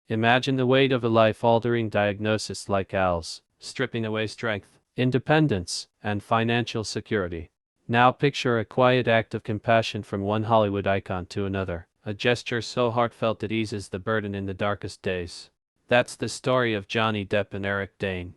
Imagine the weight of a life-altering diagnosis like Al's, stripping away strength, independence, and financial security. Now picture a quiet act of compassion from one Hollywood icon to another, a gesture so heartfelt it eases the burden in the darkest days. That's the story of Johnny Depp and Eric Dane.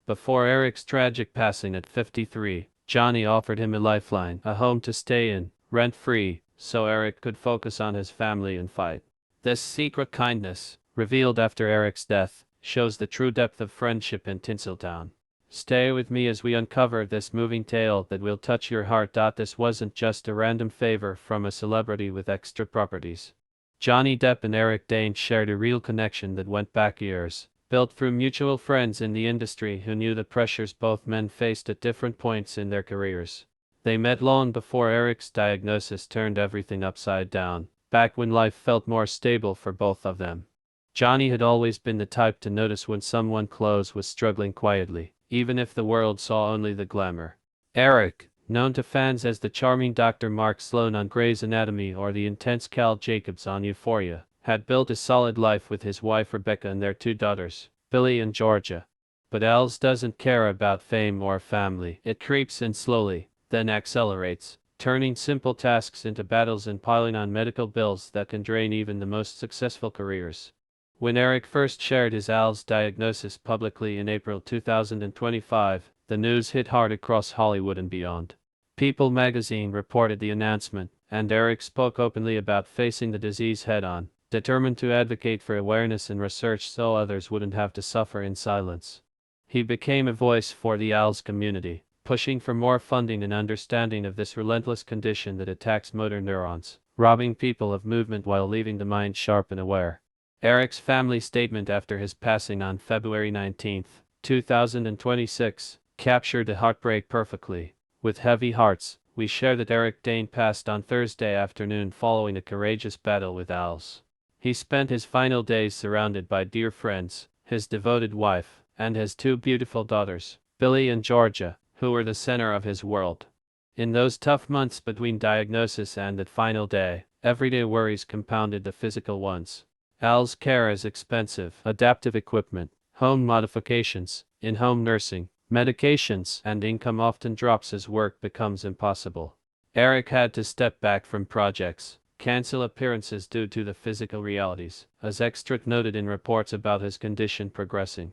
Before Eric's tragic passing at 53, Johnny offered him a lifeline, a home to stay in, rent-free, so Eric could focus on his family and fight. This secret kindness, revealed after Eric's death, shows the true depth of friendship in Tinseltown. Stay with me as we uncover this moving tale that will touch your heart. This wasn't just a random favor from a celebrity with extra properties. Johnny Depp and Eric Dane shared a real connection that went back years, built through mutual friends in the industry who knew the pressures both men faced at different points in their careers. They met long before Eric's diagnosis turned everything upside down, back when life felt more stable for both of them. Johnny had always been the type to notice when someone close was struggling quietly, even if the world saw only the glamour. Eric, known to fans as the charming Dr. Mark Sloan on Grey's Anatomy or the intense Cal Jacobs on Euphoria, had built a solid life with his wife Rebecca and their two daughters, Billy and Georgia. But Els doesn't care about fame or family. It creeps in slowly, then accelerates, turning simple tasks into battles and piling on medical bills that can drain even the most successful careers. When Eric first shared his Al's diagnosis publicly in April 2025, the news hit hard across Hollywood and beyond. People magazine reported the announcement, and Eric spoke openly about facing the disease head-on, determined to advocate for awareness and research so others wouldn't have to suffer in silence. He became a voice for the Al's community, pushing for more funding and understanding of this relentless condition that attacks motor neurons, robbing people of movement while leaving the mind sharp and aware. Eric's family statement after his passing on February 19, 2026, captured the heartbreak perfectly. With heavy hearts, we share that Eric Dane passed on Thursday afternoon following a courageous battle with Al's. He spent his final days surrounded by dear friends, his devoted wife, and his two beautiful daughters, Billy and Georgia, who were the center of his world. In those tough months between diagnosis and that final day, everyday worries compounded the physical ones. Al's care is expensive, adaptive equipment, home modifications, in-home nursing, medications, and income often drops as work becomes impossible. Eric had to step back from projects, cancel appearances due to the physical realities, as Extra noted in reports about his condition progressing.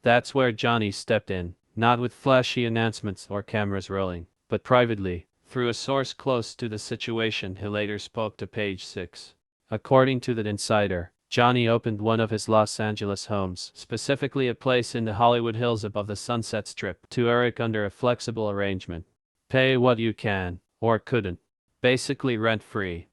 That's where Johnny stepped in, not with flashy announcements or cameras rolling, but privately, through a source close to the situation who later spoke to Page 6. According to that insider, Johnny opened one of his Los Angeles homes, specifically a place in the Hollywood Hills above the Sunset Strip, to Eric under a flexible arrangement. Pay what you can, or couldn't. Basically rent-free.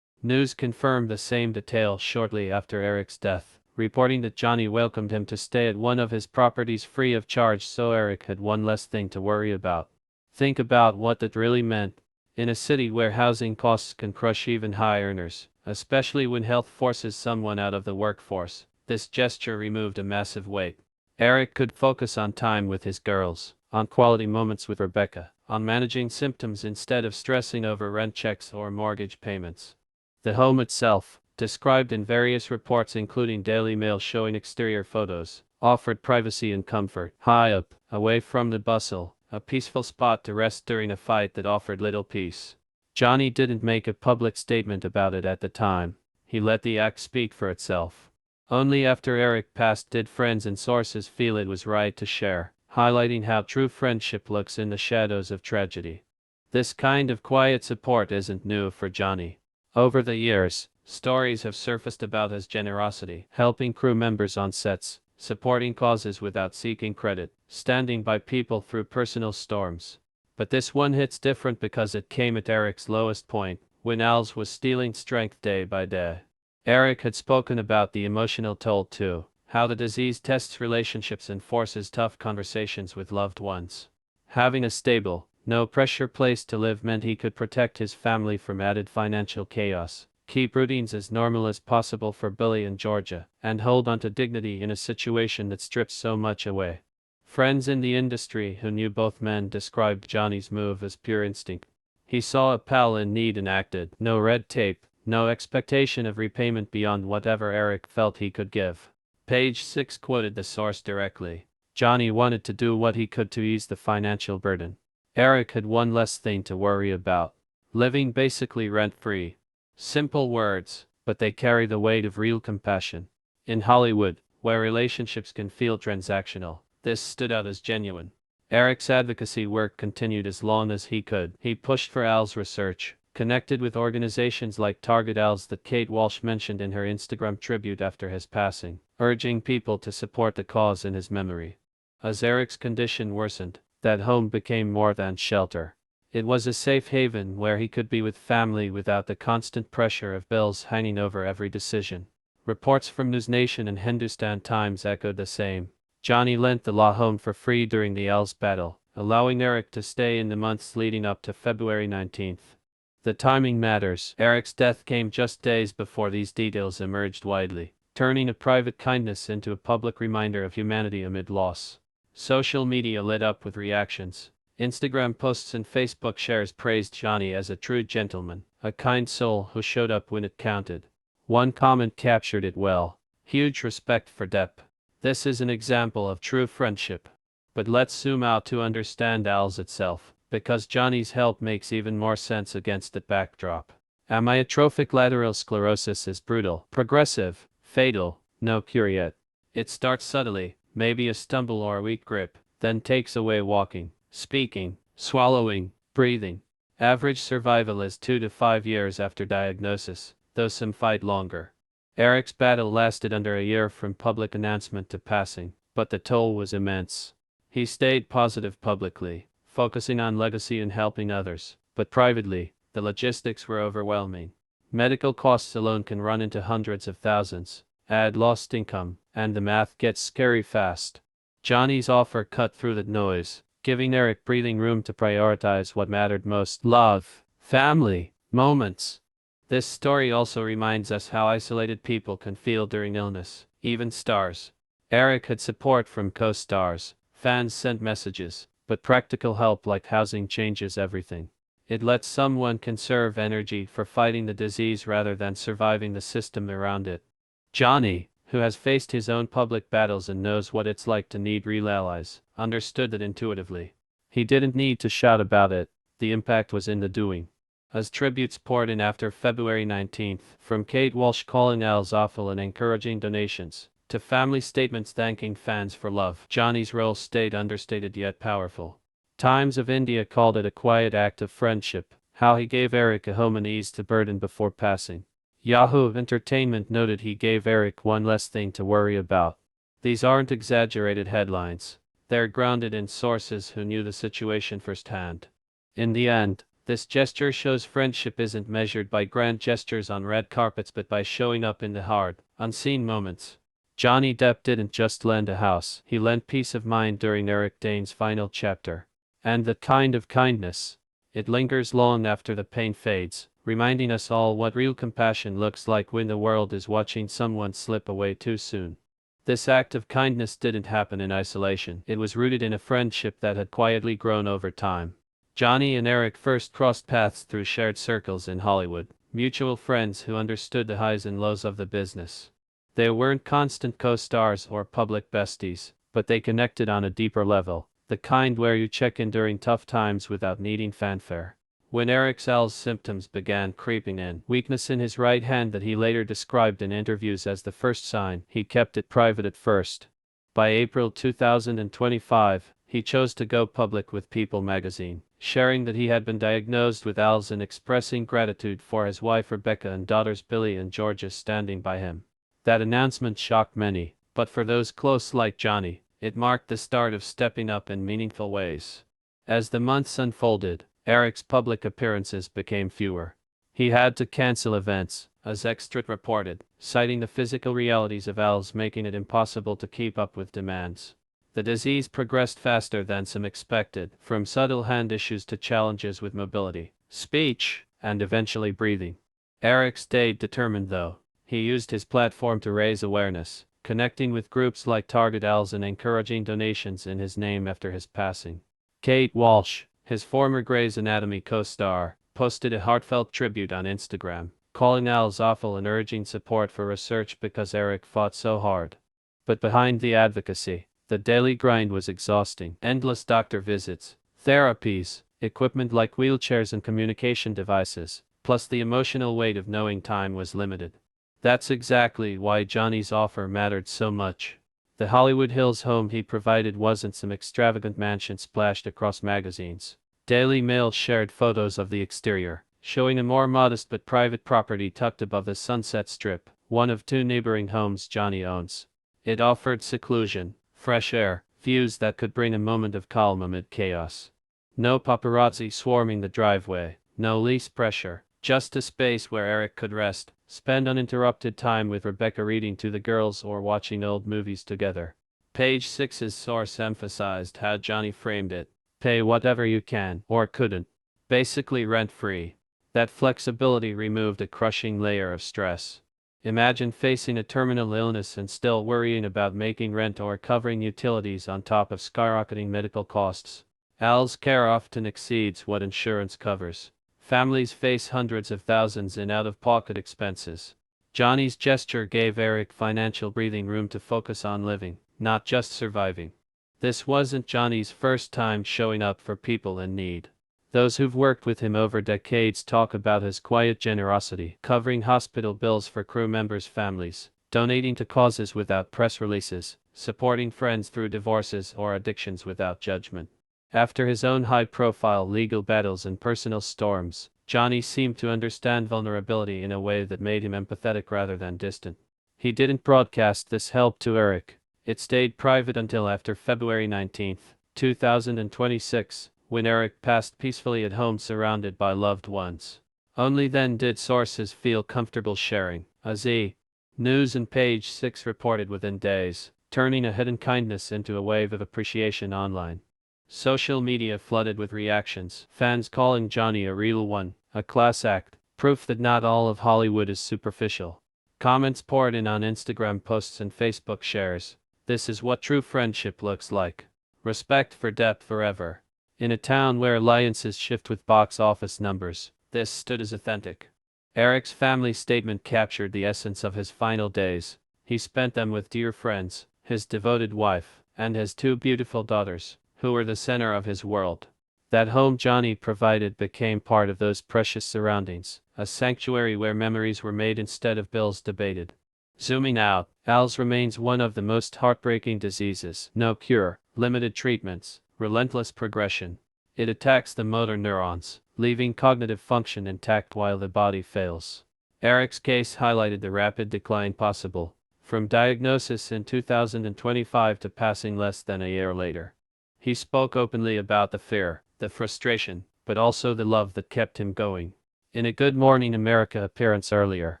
News confirmed the same detail shortly after Eric's death, reporting that Johnny welcomed him to stay at one of his properties free of charge so Eric had one less thing to worry about. Think about what that really meant. In a city where housing costs can crush even high earners, especially when health forces someone out of the workforce, this gesture removed a massive weight. Eric could focus on time with his girls, on quality moments with Rebecca, on managing symptoms instead of stressing over rent checks or mortgage payments. The home itself, described in various reports including Daily Mail showing exterior photos, offered privacy and comfort, high up, away from the bustle, a peaceful spot to rest during a fight that offered little peace. Johnny didn't make a public statement about it at the time. He let the act speak for itself. Only after Eric passed did friends and sources feel it was right to share, highlighting how true friendship looks in the shadows of tragedy. This kind of quiet support isn't new for Johnny. Over the years, stories have surfaced about his generosity, helping crew members on sets, supporting causes without seeking credit, standing by people through personal storms. But this one hits different because it came at Eric's lowest point, when Al's was stealing strength day by day. Eric had spoken about the emotional toll too, how the disease tests relationships and forces tough conversations with loved ones. Having a stable, no-pressure place to live meant he could protect his family from added financial chaos, keep routines as normal as possible for Billy and Georgia, and hold on to dignity in a situation that strips so much away. Friends in the industry who knew both men described Johnny's move as pure instinct. He saw a pal in need and acted. No red tape, no expectation of repayment beyond whatever Eric felt he could give. Page 6 quoted the source directly. Johnny wanted to do what he could to ease the financial burden. Eric had one less thing to worry about. Living basically rent-free. Simple words, but they carry the weight of real compassion. In Hollywood, where relationships can feel transactional, this stood out as genuine. Eric's advocacy work continued as long as he could. He pushed for Al's research, connected with organizations like Target Al's that Kate Walsh mentioned in her Instagram tribute after his passing, urging people to support the cause in his memory. As Eric's condition worsened, that home became more than shelter. It was a safe haven where he could be with family without the constant pressure of bills hanging over every decision. Reports from NewsNation and Hindustan Times echoed the same. Johnny lent the law home for free during the Al's battle, allowing Eric to stay in the months leading up to February 19th. The timing matters. Eric's death came just days before these details emerged widely, turning a private kindness into a public reminder of humanity amid loss. Social media lit up with reactions. Instagram posts and Facebook shares praised Johnny as a true gentleman, a kind soul who showed up when it counted. One comment captured it well. Huge respect for Depp. This is an example of true friendship. But let's zoom out to understand Al's itself, because Johnny's help makes even more sense against that backdrop. Amyotrophic lateral sclerosis is brutal, progressive, fatal, no cure yet. It starts subtly, maybe a stumble or a weak grip, then takes away walking, speaking, swallowing, breathing. Average survival is 2 to 5 years after diagnosis, though some fight longer. Eric's battle lasted under a year from public announcement to passing, but the toll was immense. He stayed positive publicly, focusing on legacy and helping others, but privately, the logistics were overwhelming. Medical costs alone can run into hundreds of thousands. Add lost income, and the math gets scary fast. Johnny's offer cut through the noise, giving Eric breathing room to prioritize what mattered most: love, family, moments. This story also reminds us how isolated people can feel during illness, even stars. Eric had support from co-stars, fans sent messages, but practical help like housing changes everything. It lets someone conserve energy for fighting the disease rather than surviving the system around it. Johnny, who has faced his own public battles and knows what it's like to need real allies, understood that intuitively. He didn't need to shout about it, the impact was in the doing. As tributes poured in after February 19th, from Kate Walsh calling Al's awful and encouraging donations, to family statements thanking fans for love, Johnny's role stayed understated yet powerful. Times of India called it a quiet act of friendship, how he gave Eric a home and eased the burden before passing. Yahoo Entertainment noted he gave Eric one less thing to worry about. These aren't exaggerated headlines. They're grounded in sources who knew the situation firsthand. In the end, this gesture shows friendship isn't measured by grand gestures on red carpets but by showing up in the hard, unseen moments. Johnny Depp didn't just lend a house, he lent peace of mind during Eric Dane's final chapter. And that kind of kindness, it lingers long after the pain fades, reminding us all what real compassion looks like when the world is watching someone slip away too soon. This act of kindness didn't happen in isolation, it was rooted in a friendship that had quietly grown over time. Johnny and Eric first crossed paths through shared circles in Hollywood, mutual friends who understood the highs and lows of the business. They weren't constant co-stars or public besties, but they connected on a deeper level, the kind where you check in during tough times without needing fanfare. When Eric's symptoms began creeping in, weakness in his right hand that he later described in interviews as the first sign, he kept it private at first. By April 2025, he chose to go public with People magazine, sharing that he had been diagnosed with ALS and expressing gratitude for his wife Rebecca and daughters Billy and Georgia standing by him. That announcement shocked many, but for those close like Johnny, it marked the start of stepping up in meaningful ways. As the months unfolded, Eric's public appearances became fewer. He had to cancel events, as Extra reported, citing the physical realities of ALS making it impossible to keep up with demands. The disease progressed faster than some expected, from subtle hand issues to challenges with mobility, speech, and eventually breathing. Eric stayed determined though. He used his platform to raise awareness, connecting with groups like Target ALS and encouraging donations in his name after his passing. Kate Walsh, his former Grey's Anatomy co-star, posted a heartfelt tribute on Instagram, calling Al's awful and urging support for research because Eric fought so hard. But behind the advocacy, the daily grind was exhausting. Endless doctor visits, therapies, equipment like wheelchairs and communication devices, plus the emotional weight of knowing time was limited. That's exactly why Johnny's offer mattered so much. The Hollywood Hills home he provided wasn't some extravagant mansion splashed across magazines. Daily Mail shared photos of the exterior, showing a more modest but private property tucked above the Sunset Strip, one of two neighboring homes Johnny owns. It offered seclusion, fresh air, views that could bring a moment of calm amid chaos. No paparazzi swarming the driveway, no lease pressure, just a space where Eric could rest, spend uninterrupted time with Rebecca reading to the girls or watching old movies together. Page 6's source emphasized how Johnny framed it. Pay whatever you can, or couldn't. Basically rent-free. That flexibility removed a crushing layer of stress. Imagine facing a terminal illness and still worrying about making rent or covering utilities on top of skyrocketing medical costs. Al's care often exceeds what insurance covers. Families face hundreds of thousands in out-of-pocket expenses. Johnny's gesture gave Eric financial breathing room to focus on living, not just surviving. This wasn't Johnny's first time showing up for people in need. Those who've worked with him over decades talk about his quiet generosity, covering hospital bills for crew members' families, donating to causes without press releases, supporting friends through divorces or addictions without judgment. After his own high-profile legal battles and personal storms, Johnny seemed to understand vulnerability in a way that made him empathetic rather than distant. He didn't broadcast this help to Eric. It stayed private until after February 19, 2026, when Eric passed peacefully at home surrounded by loved ones. Only then did sources feel comfortable sharing. Z. News and Page 6 reported within days, turning a hidden kindness into a wave of appreciation online. Social media flooded with reactions, fans calling Johnny a real one, a class act, proof that not all of Hollywood is superficial. Comments poured in on Instagram posts and Facebook shares. This is what true friendship looks like. Respect for Depp forever. In a town where alliances shift with box office numbers, this stood as authentic. Eric's family statement captured the essence of his final days. He spent them with dear friends, his devoted wife, and his two beautiful daughters, who were the center of his world. That home Johnny provided became part of those precious surroundings, a sanctuary where memories were made instead of bills debated. Zooming out, Al's remains one of the most heartbreaking diseases. No cure, limited treatments, relentless progression. It attacks the motor neurons, leaving cognitive function intact while the body fails. Eric's case highlighted the rapid decline possible, from diagnosis in 2025 to passing less than a year later. He spoke openly about the fear, the frustration, but also the love that kept him going. In a Good Morning America appearance earlier,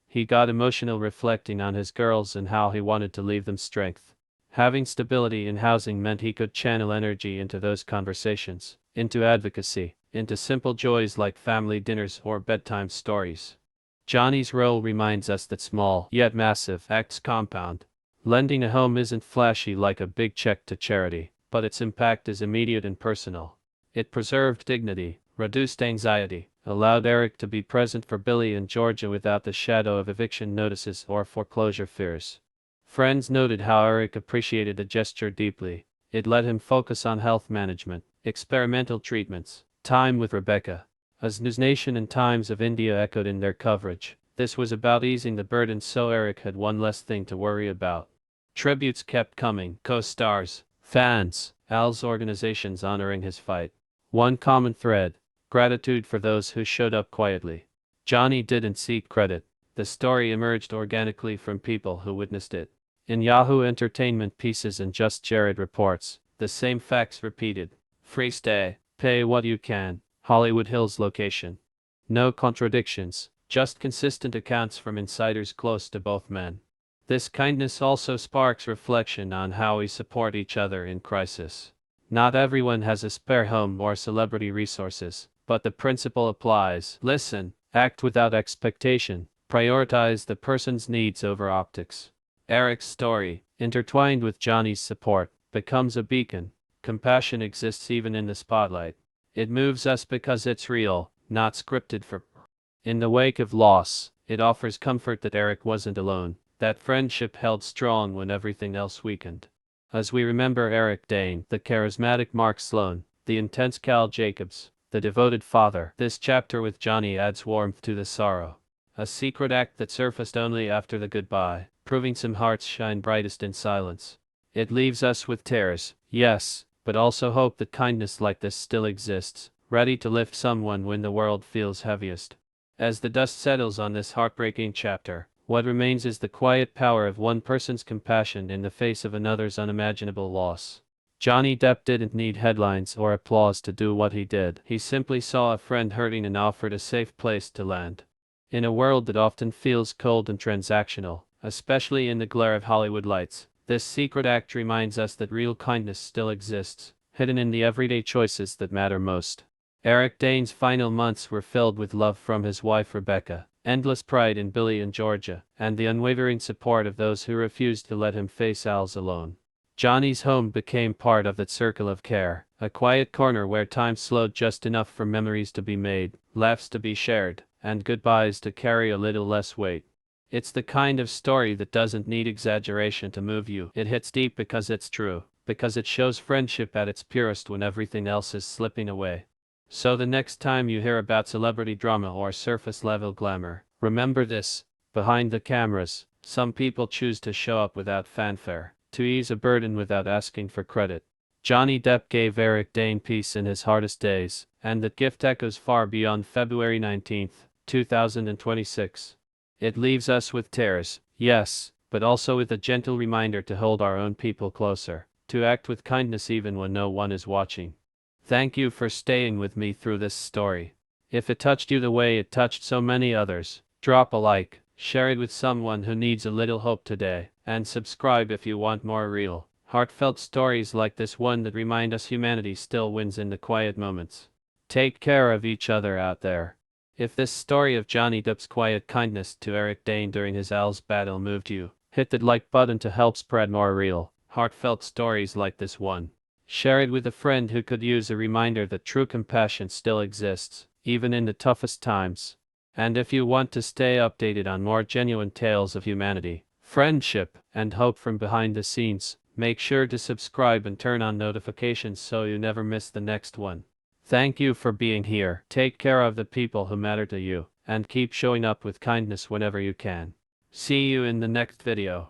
he got emotional reflecting on his girls and how he wanted to leave them strength. Having stability in housing meant he could channel energy into those conversations, into advocacy, into simple joys like family dinners or bedtime stories. Johnny's role reminds us that small, yet massive, acts compound. Lending a home isn't flashy like a big check to charity, but its impact is immediate and personal. It preserved dignity, reduced anxiety, allowed Eric to be present for Billy and Georgia without the shadow of eviction notices or foreclosure fears. Friends noted how Eric appreciated the gesture deeply. It let him focus on health management, experimental treatments, time with Rebecca. As News Nation and Times of India echoed in their coverage, this was about easing the burden so Eric had one less thing to worry about. Tributes kept coming, co-stars, fans, Al's organizations honoring his fight. One common thread: gratitude for those who showed up quietly. Johnny didn't seek credit. The story emerged organically from people who witnessed it. In Yahoo Entertainment pieces and Just Jared reports, the same facts repeated. Free stay, pay what you can, Hollywood Hills location. No contradictions, just consistent accounts from insiders close to both men. This kindness also sparks reflection on how we support each other in crisis. Not everyone has a spare home or celebrity resources, but the principle applies. Listen, act without expectation, prioritize the person's needs over optics. Eric's story, intertwined with Johnny's support, becomes a beacon. Compassion exists even in the spotlight. It moves us because it's real, not scripted for In the wake of loss, it offers comfort that Eric wasn't alone, that friendship held strong when everything else weakened. As we remember Eric Dane, the charismatic Mark Sloan, the intense Cal Jacobs, the devoted father, this chapter with Johnny adds warmth to the sorrow. A secret act that surfaced only after the goodbye, proving some hearts shine brightest in silence. It leaves us with tears, yes, but also hope that kindness like this still exists, ready to lift someone when the world feels heaviest. As the dust settles on this heartbreaking chapter, what remains is the quiet power of one person's compassion in the face of another's unimaginable loss. Johnny Depp didn't need headlines or applause to do what he did. He simply saw a friend hurting and offered a safe place to land. In a world that often feels cold and transactional, especially in the glare of Hollywood lights, this secret act reminds us that real kindness still exists, hidden in the everyday choices that matter most. Eric Dane's final months were filled with love from his wife Rebecca, endless pride in Billy and Georgia, and the unwavering support of those who refused to let him face Al's alone. Johnny's home became part of that circle of care, a quiet corner where time slowed just enough for memories to be made, laughs to be shared, and goodbyes to carry a little less weight. It's the kind of story that doesn't need exaggeration to move you. It hits deep because it's true, because it shows friendship at its purest when everything else is slipping away. So the next time you hear about celebrity drama or surface-level glamour, remember this: behind the cameras, some people choose to show up without fanfare, to ease a burden without asking for credit. Johnny Depp gave Eric Dane peace in his hardest days, and that gift echoes far beyond February 19, 2026. It leaves us with tears, yes, but also with a gentle reminder to hold our own people closer, to act with kindness even when no one is watching. Thank you for staying with me through this story. If it touched you the way it touched so many others, drop a like, share it with someone who needs a little hope today, and subscribe if you want more real, heartfelt stories like this one that remind us humanity still wins in the quiet moments. Take care of each other out there. If this story of Johnny Depp's quiet kindness to Eric Dane during his Al's battle moved you, hit that like button to help spread more real, heartfelt stories like this one. Share it with a friend who could use a reminder that true compassion still exists, even in the toughest times. And if you want to stay updated on more genuine tales of humanity, friendship, and hope from behind the scenes, make sure to subscribe and turn on notifications so you never miss the next one. Thank you for being here. Take care of the people who matter to you, and keep showing up with kindness whenever you can. See you in the next video.